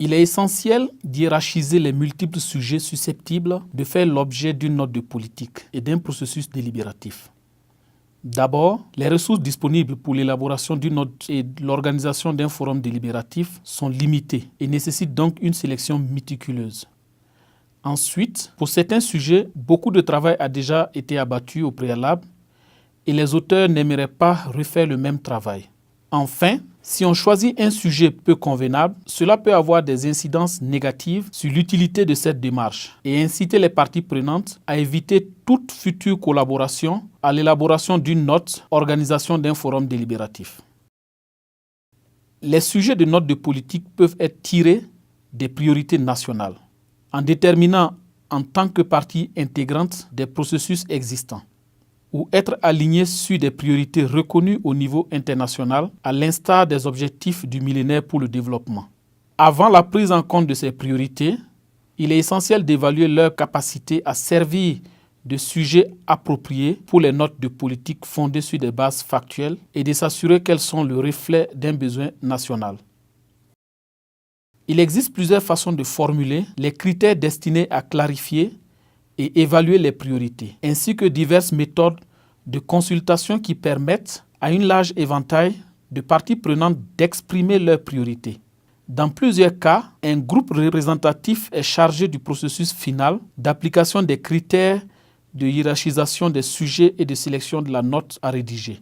Il est essentiel d'hiérarchiser les multiples sujets susceptibles de faire l'objet d'une note de politique et d'un processus délibératif. D'abord, les ressources disponibles pour l'élaboration d'une note et l'organisation d'un forum délibératif sont limitées et nécessitent donc une sélection méticuleuse. Ensuite, pour certains sujets, beaucoup de travail a déjà été abattu au préalable et les auteurs n'aimeraient pas refaire le même travail. Enfin, si on choisit un sujet peu convenable, cela peut avoir des incidences négatives sur l'utilité de cette démarche et inciter les parties prenantes à éviter toute future collaboration à l'élaboration d'une note, organisation d'un forum délibératif. Les sujets de notes de politique peuvent être tirés des priorités nationales, en déterminant en tant que partie intégrante des processus existants, ou être alignés sur des priorités reconnues au niveau international, à l'instar des objectifs du millénaire pour le développement. Avant la prise en compte de ces priorités, il est essentiel d'évaluer leur capacité à servir de sujet approprié pour les notes de politique fondées sur des bases factuelles et de s'assurer qu'elles sont le reflet d'un besoin national. Il existe plusieurs façons de formuler les critères destinés à clarifier et évaluer les priorités, ainsi que diverses méthodes de consultation qui permettent à un large éventail de parties prenantes d'exprimer leurs priorités. Dans plusieurs cas, un groupe représentatif est chargé du processus final d'application des critères de hiérarchisation des sujets et de sélection de la note à rédiger.